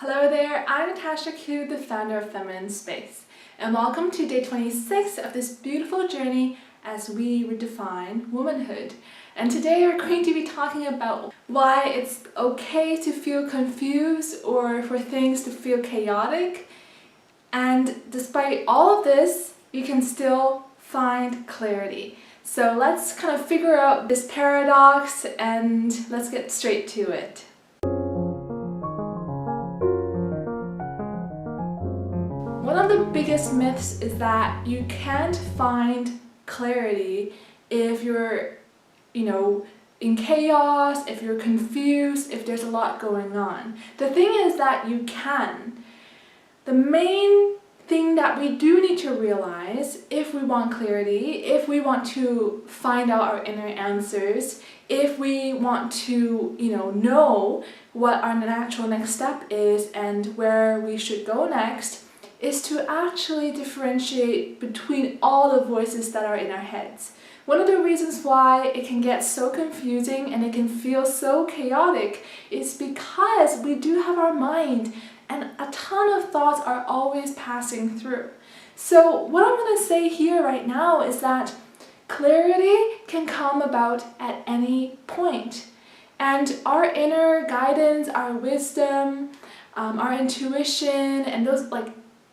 Hello there, I'm Natasha Koo, the founder of Feminine Space, and welcome to day 26 of this beautiful journey as we redefine womanhood. And today we're going to be talking about why it's okay to feel confused or for things to feel chaotic, and despite all of this, you can still find clarity. So let's kind of figure out this paradox and let's get straight to it. One of the biggest myths is that you can't find clarity if you're, in chaos, if you're confused, if there's a lot going on. The thing is that you can. The main thing that we do need to realize if we want clarity, if we want to find out our inner answers, if we want to, know what our natural next step is and where we should go next, is to actually differentiate between all the voices that are in our heads. One of the reasons why it can get so confusing and it can feel so chaotic is because we do have our mind and a ton of thoughts are always passing through. So what I'm going to say here right now is that clarity can come about at any point. And our inner guidance, our wisdom, our intuition, and those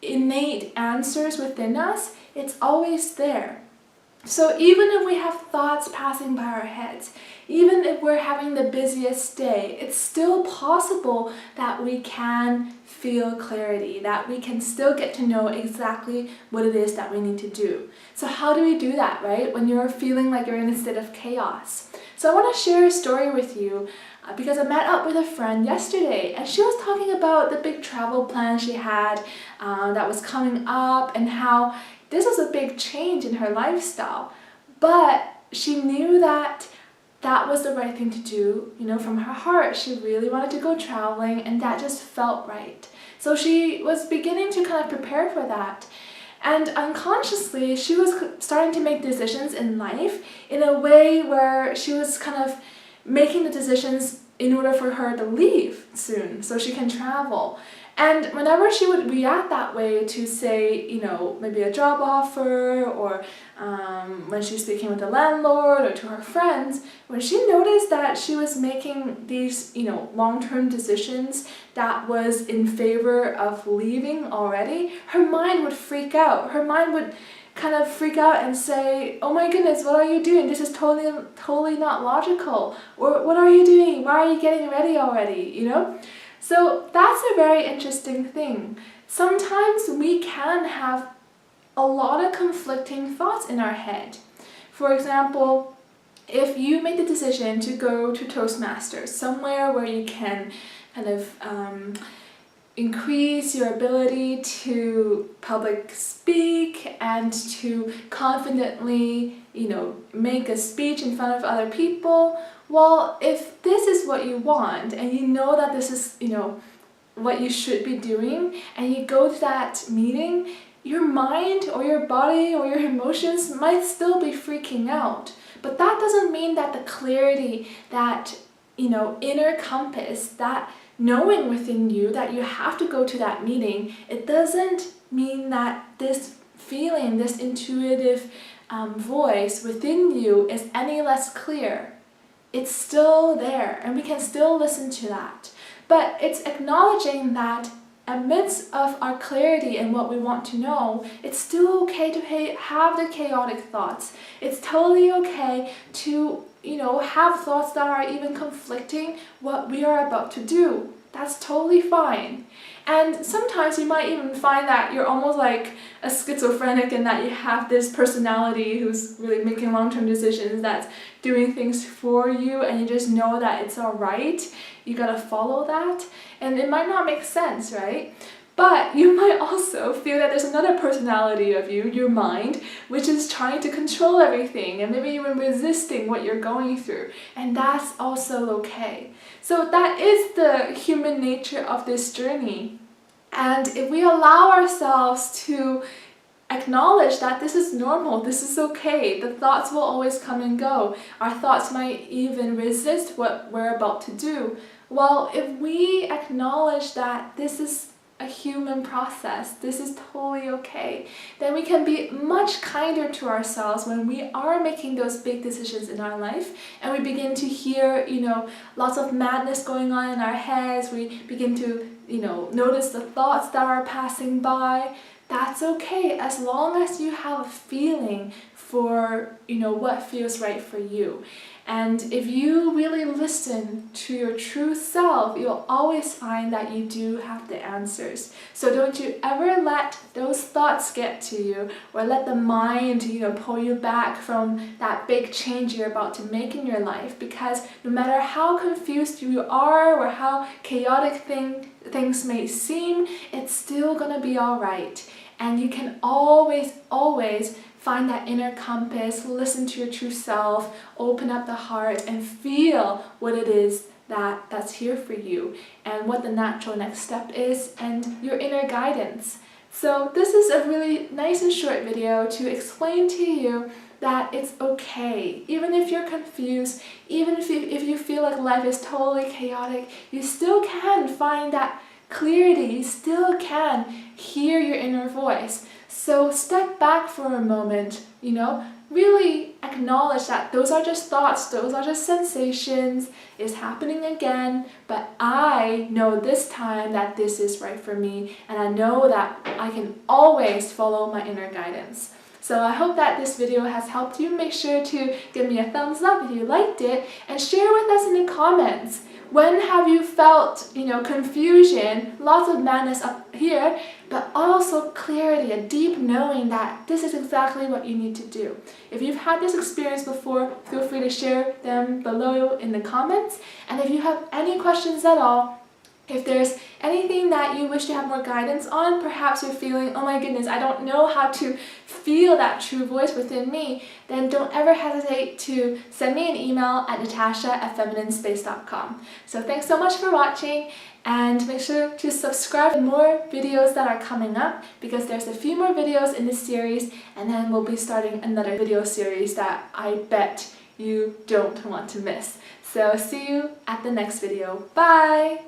innate answers within us, it's always there. So even if we have thoughts passing by our heads, even if we're having the busiest day, it's still possible that we can feel clarity, that we can still get to know exactly what it is that we need to do. So how do we do that, right? When you're feeling like you're in a state of chaos. So I want to share a story with you because I met up with a friend yesterday and she was talking about the big travel plan she had that was coming up and how this was a big change in her lifestyle. But she knew that that was the right thing to do, from her heart. She really wanted to go traveling and that just felt right. So she was beginning to kind of prepare for that. And unconsciously, she was starting to make decisions in life in a way where she was kind of making the decisions in order for her to leave soon so she can travel. And whenever she would react that way to, say, maybe a job offer or when she's speaking with the landlord or to her friends, when she noticed that she was making these, long-term decisions that was in favor of leaving already, her mind would freak out. Her mind would kind of freak out and say, oh my goodness, what are you doing? This is totally not logical. Or what are you doing? Why are you getting ready already? So that's a very interesting thing. Sometimes we can have a lot of conflicting thoughts in our head. For example, if you made the decision to go to Toastmasters, somewhere where you can kind of increase your ability to public speak and to confidently, make a speech in front of other people. Well, if this is what you want and you know that this is, what you should be doing, and you go to that meeting, your mind or your body or your emotions might still be freaking out. But that doesn't mean that the clarity, that, inner compass, that knowing within you that you have to go to that meeting, it doesn't mean that this feeling, this intuitive voice within you is any less clear. It's still there and we can still listen to that. But it's acknowledging that amidst of our clarity and what we want to know, it's still okay to have the chaotic thoughts. It's totally okay to, have thoughts that are even conflicting what we are about to do. That's totally fine. And sometimes you might even find that you're almost like a schizophrenic and that you have this personality who's really making long-term decisions, that's doing things for you, and you just know that it's alright. You gotta follow that. And it might not make sense, right? But you might also feel that there's another personality of you, your mind, which is trying to control everything and maybe even resisting what you're going through. And that's also okay. So that is the human nature of this journey. And if we allow ourselves to acknowledge that this is normal, this is okay, the thoughts will always come and go. Our thoughts might even resist what we're about to do. Well, if we acknowledge that this is a human process, this is totally okay, then we can be much kinder to ourselves when we are making those big decisions in our life, and we begin to hear, lots of madness going on in our heads. We begin to, notice the thoughts that are passing by. That's okay, as long as you have a feeling for, what feels right for you. And if you really listen to your true self, you'll always find that you do have the answers. So don't you ever let those thoughts get to you, or let the mind, pull you back from that big change you're about to make in your life. Because no matter how confused you are or how chaotic things may seem, it's still gonna be all right. And you can always find that inner compass, listen to your true self, open up the heart, and feel what it is that's here for you, and what the natural next step is, and your inner guidance. So this is a really nice and short video to explain to you that it's okay. Even if you're confused, even if you feel like life is totally chaotic, you still can find that clarity, you still can hear your inner voice. So step back for a moment, really acknowledge that those are just thoughts, those are just sensations, it's happening again, but I know this time that this is right for me, and I know that I can always follow my inner guidance. So I hope that this video has helped you. Make sure to give me a thumbs up if you liked it, and share with us in the comments. When have you felt, confusion, lots of madness up here, but also clarity, a deep knowing that this is exactly what you need to do? If you've had this experience before, feel free to share them below in the comments. And if you have any questions at all, if there's anything that you wish to have more guidance on, perhaps you're feeling, oh my goodness, I don't know how to feel that true voice within me, then don't ever hesitate to send me an email at natasha@femininespace.com. So thanks so much for watching, and make sure to subscribe for more videos that are coming up, because there's a few more videos in this series, and then we'll be starting another video series that I bet you don't want to miss. So see you at the next video. Bye!